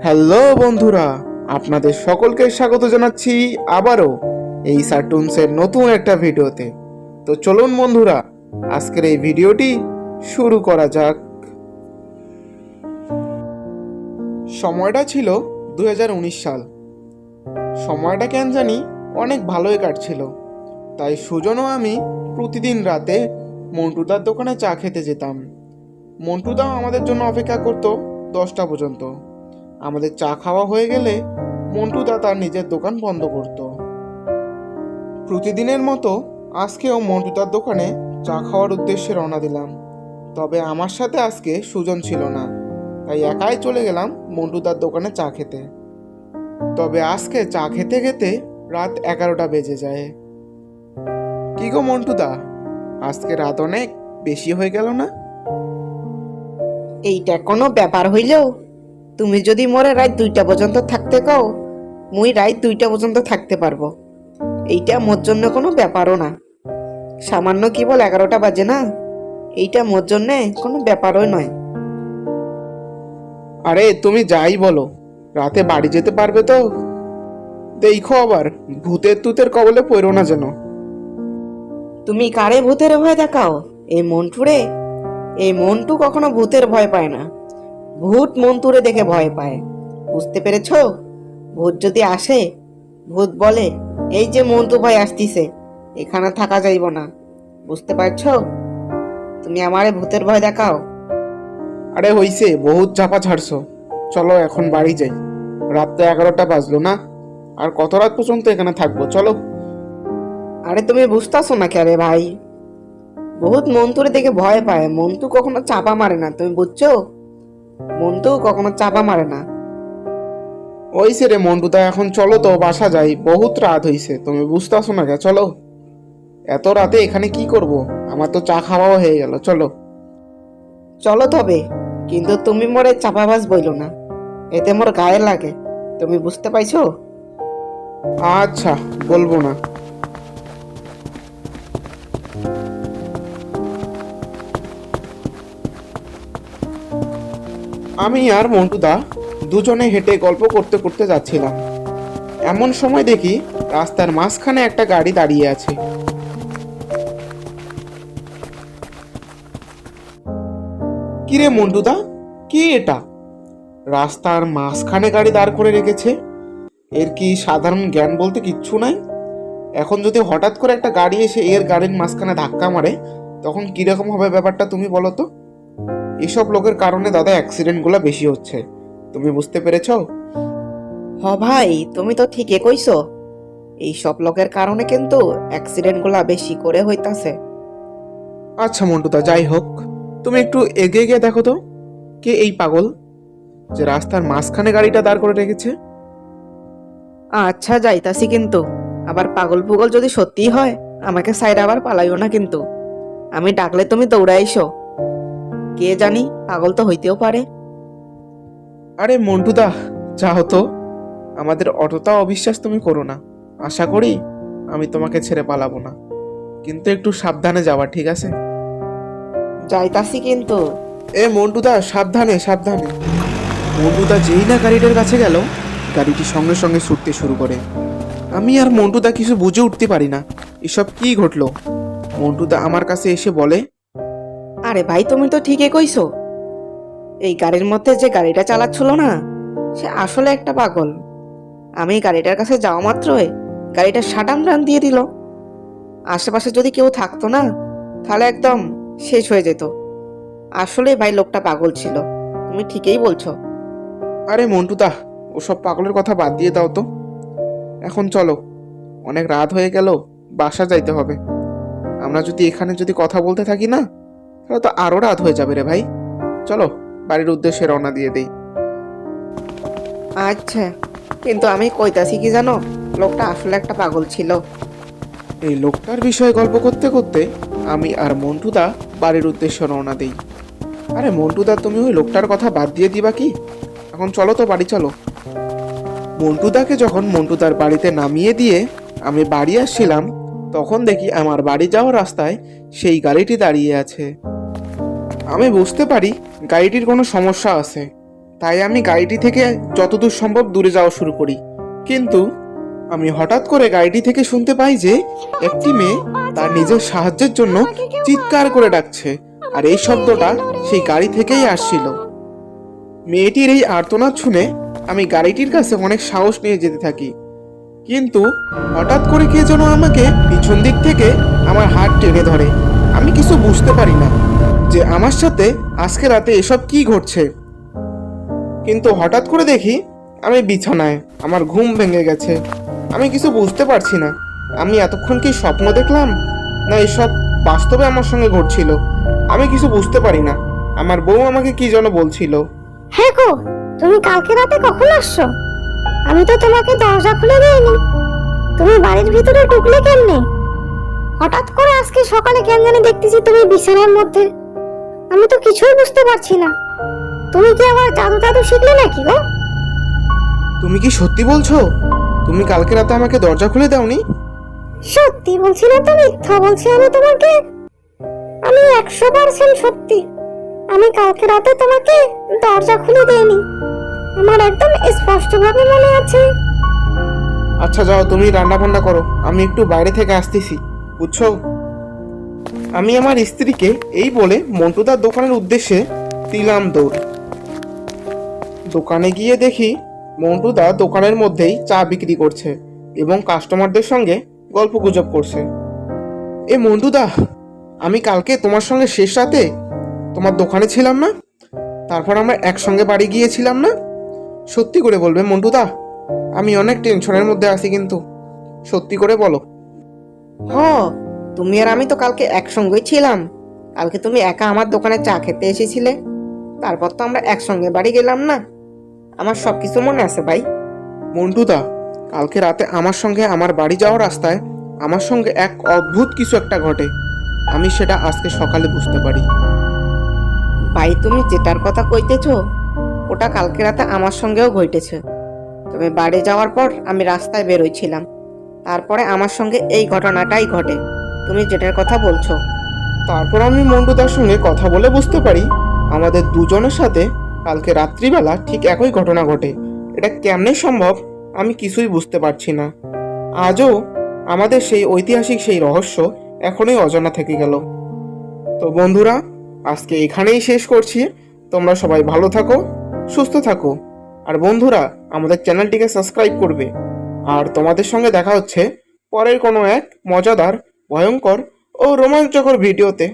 Hello বন্ধুরা, আপনাদের সকলকে স্বাগত জানাচ্ছি আবারও এই সার্টুনসের নতুন একটা ভিডিওতে। তো চলুন বন্ধুরা, আজকের এই ভিডিওটি শুরু করা যাক। সময়টা ছিল 2019 সাল। সময়টা কেন জানি অনেক ভালোই কাটছিল। তাই সুজন ও আমি প্রতিদিন রাতে মন্টুদার দোকানে চা খেতে যেতাম। মন্টুদাও আমাদের জন্য অপেক্ষা করতো 10টা পর্যন্ত। আমাদের চা খাওয়া হয়ে গেলে মন্টুদা তার নিজের দোকান বন্ধ করত। প্রতিদিনের মতো আজকেও মন্টুদার দোকানে চা খাওয়ার উদ্দেশ্যে রওনা দিলাম। তবে আমার সাথে আজকে সুজন ছিল না, তাই একাই চলে গেলাম মন্টুদার দোকানে চা খেতে। তবে আজকে চা খেতে খেতে রাত 11টা বেজে যায়। কি গো মন্টুদা, আজকে রাত অনেক বেশি হয়ে গেল না? এইটা কোনো ব্যাপার হইলেও তুমি যদি মোরে রাত 2টা পর্যন্ত থাকতে কও, মুই রাত 2টা পর্যন্ত থাকতে পারবো। এইটা মোর জন্য কোনো ব্যাপারও না। সামান্য কেবল 11টা বাজে না, এইটা মোর জন্য কোনো ব্যাপারই নয়। আরে তুমি যাই বলো, রাতে বাড়ি যেতে পারবে তো? দেখো আবার ভূতের তুতের কবলে পড়ো না যেন। তুমি কারে ভূতের ভয় দেখাও? এই মন্টুরে? এই মন্টু কখনো ভূতের ভয় পায় না। ভূত মন্টুরে দেখে ভয় পায়। বুঝতে পেরেছো? ভূত যদি আসে, ভূত বলে, এই যে মন্টু ভাই আসতিছে, এখানে থাকা যাইব না। বুঝতে পারছো? তুমি আমারে ভূতের ভয় দেখাও। আরে হইছে, বহুত চাপা ছাড়ছো। চলো এখন বাড়ি যাই। রাত তো 11টা বাজলো না, আর কত রাত পর্যন্ত এখানে থাকবো? চলো। আরে তুমি বুঝতেছো না কে রে ভাই? বহুত মন্টুরে দেখে ভয় পায়। মন্টু কখনো চাপা মারে না, তুমি বুঝছো? মন্টু কখনো চাপা মারে না। ওইসে রে মন্টুদা, এখন চলো তো, বাসা যাই। বহুত রাত হইছে, তুমি বুঝতেছো না কে? চলো। এত রাতে এখানে কি করব? আমার তো চা খাওয়াও হয়ে গেল, চলো। চলো তবে, কিন্তু তুমি মোরে চাপাবাজ বইলো না, এতে মোর গায়ে লাগে। তুমি বুঝতে পাইছো? আচ্ছা, বলবো না। আমি আর মন্টুদা দুজনে হেঁটে গল্প করতে করতে যাচ্ছিলাম। এমন সময় দেখি রাস্তার মাঝখানে একটা গাড়ি দাঁড়িয়ে আছে। কিরে মন্টুদা, কি এটা? রাস্তার মাঝখানে গাড়ি দাঁড় করে রেখেছে। এর কি সাধারণ জ্ঞান বলতে কিচ্ছু নাই? এখন যদি হঠাৎ করে একটা গাড়ি এসে এর গাড়ির মাঝখানে ধাক্কা মারে, তখন কিরকম হবে ব্যাপারটা তুমি বলো তো? এসব লোকের কারণে দাদা অ্যাক্সিডেন্টগুলো বেশি হচ্ছে, তুমি বুঝতে পেরেছো? হ ভাই, তুমি তো ঠিকই কইছো। এই সব লোকের কারণে কিন্তু অ্যাক্সিডেন্ট গুলা বেশি করে হইতাছে। আচ্ছা মন্টুদা, যাই হোক, তুমি একটু এগিয়ে গিয়ে দেখো তো, কে এই পাগল যে রাস্তার মাঝখানে গাড়িটা দাঁড় করে রেখেছে? আচ্ছা যাইতাছি, কিন্তু আবার পাগল পুগল যদি সত্যিই হয়, আমাকে সাইড আবার পালাইও না কিন্তু। আমি ডাকলে তুমি দৌড়াইছো। কে জানি, পাগল তো হইতেও পারে। আরে মন্টুদা, যাও তো। আমাদের অতটা অবিশ্বাস তুমি করো না। আশা করি আমি তোমাকে ছেড়ে পালাবো না, কিন্তু একটু সাবধানে যাওয়া, ঠিক আছে? যাইতাছি কিন্তু। এ মন্টুদা, সাবধানে সাবধানে। মন্টুদা যেই না গাড়িটার কাছে গেল, গাড়িটি সঙ্গে সঙ্গে ছুটতে শুরু করে। আমি আর মন্টুদা কিছু বুঝে উঠতে পারি না এসব কি ঘটলো। মন্টুদা আমার কাছে এসে বলে, আরে ভাই, তুমি তো ঠিকই কইছো। এই গাড়ির মধ্যে যে গাড়িটা চালাচ্ছিল না, সে আসলে একটা পাগল। আমি গাড়িটার কাছে যাওয়া মাত্রই গাড়িটা শাটান টান দিয়ে দিল। আশেপাশে যদি কেউ থাকতো না, তাহলে একদম শেষ হয়ে যেত। আসলে ভাই, লোকটা পাগল ছিল। তুমি ঠিকই বলছো। আরে মন্টুদা, ওসব পাগলের কথা বাদ দিয়ে দাও তো। এখন চলো, অনেক রাত হয়ে গেল, বাসা যাইতে হবে। আমরা যদি এখানে কথা বলতে থাকি না, তাহলে তো আরো রাত হয়ে যাবে রে ভাই। চলো, বাড়ির উদ্দেশ্যে রওনা দিয়ে দেই। আচ্ছা, কিন্তু আমি কইতাছি কি জানো, লোকটা আসলে একটা পাগল ছিল। এই লোকটার বিষয়ে গল্প করতে করতে আমি আর মন্টুদা বাড়ির উদ্দেশ্যে রওনা দেই। আরে মন্টুদা, তুমি ওই লোকটার কথা বাদ দিয়ে দিবা কি? এখন চলো তো, বাড়ি চলো। মন্টুদাকে যখন মন্টুদার বাড়িতে নামিয়ে দিয়ে আমি বাড়ি আসছিলাম, তখন দেখি আমার বাড়ি যাওয়ার রাস্তায় সেই গাড়িটি দাঁড়িয়ে আছে। আমি বুঝতে পারি গাড়িটির কোনো সমস্যা আছে, তাই আমি গাড়িটি থেকে যতদূর সম্ভব দূরে যাওয়া শুরু করি। কিন্তু আমি হঠাৎ করে গাড়িটি থেকে শুনতে পাই যে একটি মেয়ে তার নিজের সাহায্যের জন্য চিৎকার করে ডাকছে, আর এই শব্দটা সেই গাড়ি থেকেই আসছিল। মেয়েটির এই আর্তনাদ শুনে আমি গাড়িটির কাছে অনেক সাহস নিয়ে যেতে থাকি, কিন্তু হঠাৎ করে কে যেন আমাকে পিছন দিক থেকে আমার হাত টেনে ধরে। আমি কিছু বুঝতে পারি না যে আমার সাথে আজকে রাতে এসব কি ঘটছে, কিন্তু হঠাৎ করে দেখি আমি বিছানায়, আমার ঘুম ভেঙে গেছে। আমি কিছু বুঝতে পারছি না আমি এতক্ষণ কি স্বপ্ন দেখলাম, না এসব বাস্তবে আমার সঙ্গে ঘটছিল। আমি কিছু বুঝতে পারি না। আমার বউ আমাকে কি যেন বলছিল। হ্যাঁ গো, তুমি কালকে রাতে কখন আসছো? আমি তো তোমাকে দরজা খুলে দেইনি। তুমি বাড়ির ভিতরে ঢুকলে কেমনে? হঠাৎ করে আজকে সকালে কেন জানি দেখতেছি তুমি বিছানার মধ্যে। আমি তো কিছুই বুঝতে পারছি না। তুমি কি আবার জাদু টাদু শিখলে নাকি গো? তুমি কি সত্যি বলছো? তুমি কালকে রাতে আমাকে দরজা খুলে দাওনি? সত্যি বলছি না তো মিথ্যা বলছি আমি তোমাকে? আমি 100% সত্যি। আমি কালকে রাতে তোমাকে দরজা খুলে দেইনি। আমার একদম স্পষ্টভাবে মনে আছে। আচ্ছা যাও, তুমি রান্না বান্না করো, আমি একটু বাইরে থেকে আসতেছি, বুঝছো? আমি আমার স্ত্রীকে এই বলে মন্টুদার দোকানের উদ্দেশ্যে দিলাম দৌড়। দোকানে গিয়ে দেখি মন্টুদা দোকানের মধ্যেই চা বিক্রি করছে এবং কাস্টমারদের সঙ্গে গল্পগুজব করছে। এ মন্টুদা, আমি কালকে তোমার সঙ্গে শেষ রাতে তোমার দোকানে ছিলাম না? তারপর আমরা একসঙ্গে বাড়ি গিয়েছিলাম না? সত্যি করে বলবে মন্টুদা, আমি অনেক টেনশনের মধ্যে আছি, কিন্তু সত্যি করে বলো। হ, তুমি আর আমি তো কালকে একসঙ্গেই ছিলাম। কালকে তুমি একা আমার দোকানে চা খেতে এসেছিলে, তারপর তো আমরা একসঙ্গে বাড়ি গেলাম না। আমার সবকিছু মনে আছে ভাই। মন্টুদা, কালকে রাতে আমার সঙ্গে আমার বাড়ি যাওয়ার রাস্তায় আমার সঙ্গে এক অদ্ভুত কিছু একটা ঘটে। আমি সেটা আজকে সকালে বুঝতে পারি। ভাই, তুমি যেটার কথা কইতেছো ওটা কালকে রাতে আমার সঙ্গেও ঘটেছে। তবে বাড়ি যাওয়ার পর আমি রাস্তায় বেরোইছিলাম, তারপরে আমার সঙ্গে এই ঘটনাটাই ঘটে তুমি যেটার কথা বলছো। তারপর আমি মন্টুদার সঙ্গে কথা বলে বুঝতে পারি আমাদের দুজনের সাথে কালকে রাত্রিবেলা ঠিক একই ঘটনা ঘটে। এটা কেমনে সম্ভব আমি কিছুই বুঝতে পারছি না। আজও আমাদের সেই ঐতিহাসিক সেই রহস্য এখনোই অজানা থেকে গেল। তো বন্ধুরা, আজকে এখানেই শেষ করছি। তোমরা সবাই ভালো থাকো, সুস্থ থাকো, আর বন্ধুরা আমাদের চ্যানেলটিকে সাবস্ক্রাইব করবে। আর তোমাদের সঙ্গে দেখা হচ্ছে পরের কোনো এক মজাদার, ভয়ঙ্কর ও রোমাঞ্চকর ভিডিওতে।